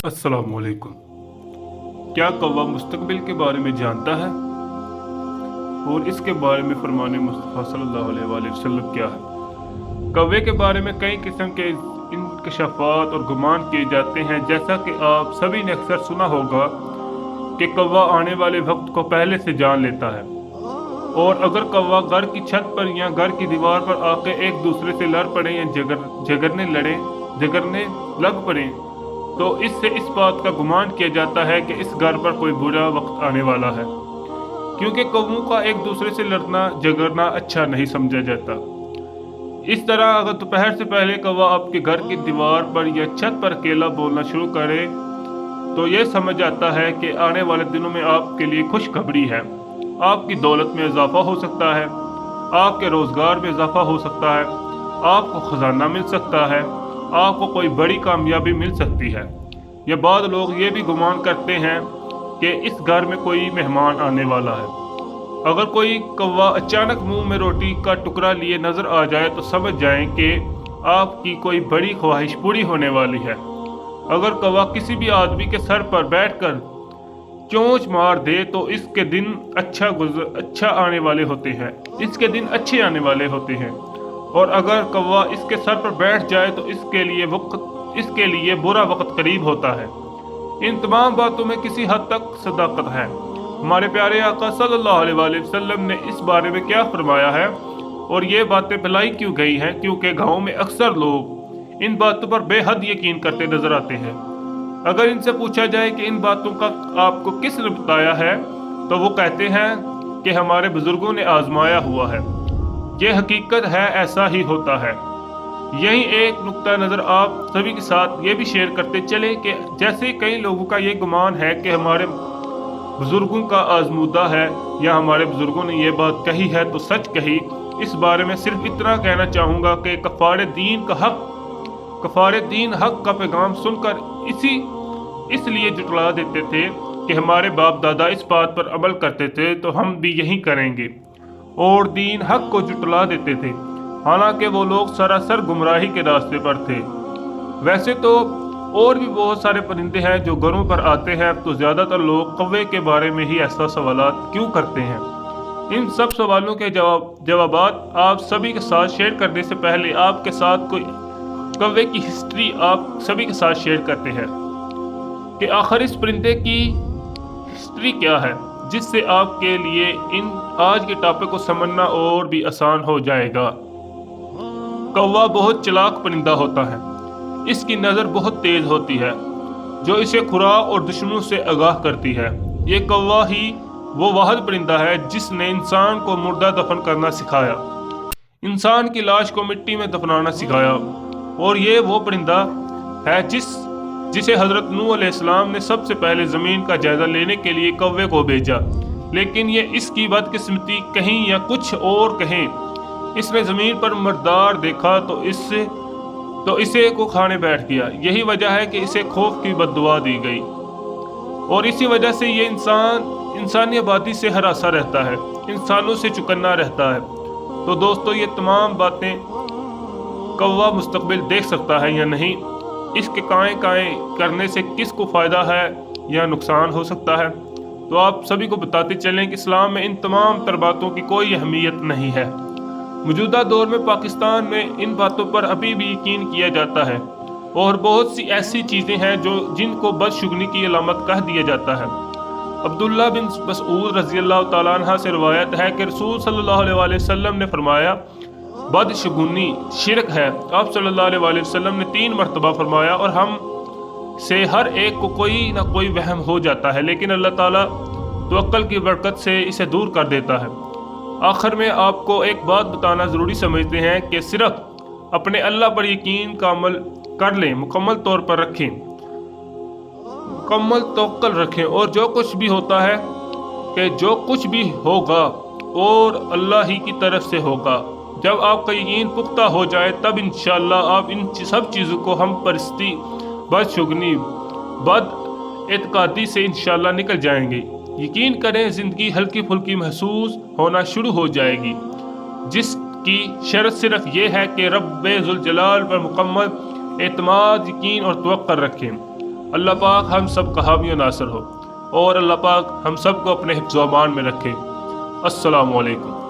अस्सलामुअलैकुम। क्या कौवा मुस्तकबिल के बारे में जानता है और इसके बारे में फरमान मुस्तफ़ा सल्लल्लाहु अलैहि वसल्लम क्या है? कौवे के बारे में कई किस्म के इंकशाफात और गुमान किए जाते हैं। जैसा कि आप सभी ने अक्सर सुना होगा कि कौवा आने वाले वक्त को पहले से जान लेता है, और अगर कौवा घर की छत पर या घर की दीवार पर आके एक दूसरे से लड़ पड़े या झगड़ने लग पड़े, तो इससे इस बात का गुमान किया जाता है कि इस घर पर कोई बुरा वक्त आने वाला है, क्योंकि कौवों का एक दूसरे से लड़ना झगड़ना अच्छा नहीं समझा जाता। इस तरह अगर दोपहर से पहले कौवा आपके घर की दीवार पर या छत पर अकेला बोलना शुरू करे, तो यह समझ आता है कि आने वाले दिनों में आपके लिए खुशखबरी है। आपकी दौलत में इजाफा हो सकता है, आपके रोजगार में इजाफा हो सकता है, आपको खजाना मिल सकता है, आपको कोई बड़ी कामयाबी मिल सकती है। या बाद लोग ये भी गुमान करते हैं कि इस घर में कोई मेहमान आने वाला है। अगर कोई कौवा अचानक मुंह में रोटी का टुकड़ा लिए नजर आ जाए तो समझ जाएं कि आपकी कोई बड़ी ख्वाहिश पूरी होने वाली है। अगर कौवा किसी भी आदमी के सर पर बैठकर चोंच मार दे तो इसके दिन अच्छा आने वाले होते हैं, इसके दिन अच्छे आने वाले होते हैं। और अगर कौवा इसके सर पर बैठ जाए तो इसके लिए बुरा वक्त करीब होता है। इन तमाम बातों में किसी हद तक सदाकत है। हमारे प्यारे आका सल्लल्लाहु अलैहि वसल्लम ने इस बारे में क्या फरमाया है और ये बातें फैलाई क्यों गई हैं? क्योंकि गाँव में अक्सर लोग इन बातों पर बेहद यकीन करते नजर आते हैं। अगर इनसे पूछा जाए कि इन बातों का आपको किसने बताया है, तो वो कहते हैं कि हमारे बुजुर्गों ने आजमाया हुआ है। ये हकीकत है, ऐसा ही होता है। यही एक नुक्ता नज़र आप सभी के साथ ये भी शेयर करते चले कि जैसे कई लोगों का ये गुमान है कि हमारे बुजुर्गों का आजमूदा है या हमारे बुजुर्गों ने ये बात कही है तो सच कही। इस बारे में सिर्फ इतना कहना चाहूँगा कि कफ़ारे दीन हक का पैगाम सुनकर इसलिए जुटला देते थे कि हमारे बाप दादा इस बात पर अमल करते थे तो हम भी यही करेंगे, और दीन हक को जुटला देते थे, हालांकि वो लोग सरासर गुमराही के रास्ते पर थे। वैसे तो और भी बहुत सारे परिंदे हैं जो घरों पर आते हैं, तो ज़्यादातर लोग कौवे के बारे में ही ऐसा सवालात क्यों करते हैं? इन सब सवालों के जवाबात आप सभी के साथ शेयर करने से पहले आपके साथ कोई कौवे की हिस्ट्री आप सभी के साथ शेयर करते हैं कि आखिर इस परिंदे की हिस्ट्री क्या है, जिससे आपके लिए इन आज के टॉपिक को समझना और भी आसान हो जाएगा। कौवा बहुत चालाक परिंदा होता है। इसकी नज़र बहुत तेज होती है, जो इसे खुराक और दुश्मनों से आगाह करती है। ये कौवा ही वो वाहिद परिंदा है जिसने इंसान को मुर्दा दफन करना सिखाया, इंसान की लाश को मिट्टी में दफनाना सिखाया। और ये वो परिंदा है जिसे हजरत नूह अलैहिस्सलाम ने सबसे पहले ज़मीन का जायजा लेने के लिए कौवे को भेजा। लेकिन ये इसकी बदकिस्मती कहीं या कुछ और कहें, इसने ज़मीन पर मर्दार देखा तो इसे को खाने बैठ गया। यही वजह है कि इसे खौफ की बद्दुआ दी गई, और इसी वजह से ये इंसानी आबादी से हरासा रहता है, इंसानों से चुकन्ना रहता है। तो दोस्तों, ये तमाम बातें कौवा मुस्तकबिल देख सकता है या नहीं, इसके काएं करने से किसको फ़ायदा है या नुकसान हो सकता है, तो आप सभी को बताते चलें कि इस्लाम में इन तमाम तर बातों की कोई अहमियत नहीं है। मौजूदा दौर में पाकिस्तान में इन बातों पर अभी भी यकीन किया जाता है, और बहुत सी ऐसी चीज़ें हैं जिनको बदशुगनी की अलामत कह दिया जाता है। अब्दुल्ला बिन मसऊद रज़ी अल्लाह तआला अन्हा से रवायत है कि रसूल सल्लल्लाहु अलैहि वसल्लम ने फरमाया, बदशुगनी शिरक है। आप सल्लल्लाहु अलैहि वसल्लम ने 3 मरतबा फरमाया, और हम से हर एक को कोई ना कोई वहम हो जाता है, लेकिन अल्लाह ताला तो अक्ल की बरकत से इसे दूर कर देता है। आखिर में आपको एक बात बताना ज़रूरी समझते हैं कि सिर्फ अपने अल्लाह पर यकीन का अमल कर लें, मुकम्मल तौर पर रखें, मुकम्मल तवक्कुल रखें, और जो कुछ भी होता है कि जो कुछ भी होगा और अल्लाह ही की तरफ से होगा। जब आपका यकीन पुख्ता हो जाए तब इंशाअल्लाह आप इन सब चीज़ों को हम परस्ती, बदशुगनी, बद एतकादी से इंशाअल्लाह निकल जाएंगे। यकीन करें, ज़िंदगी हल्की फुल्की महसूस होना शुरू हो जाएगी, जिसकी शर्त सिर्फ ये है कि रब्बे ज़ुल जलाल पर मुकम्मल एतमाद, यकीन और तवक्कुल रखें। اللہ پاک ہم سب کا حامی و ناصر ہو، اور اللہ پاک ہم سب کو اپنے حفظ و امان میں رکھے۔ السلام علیکم۔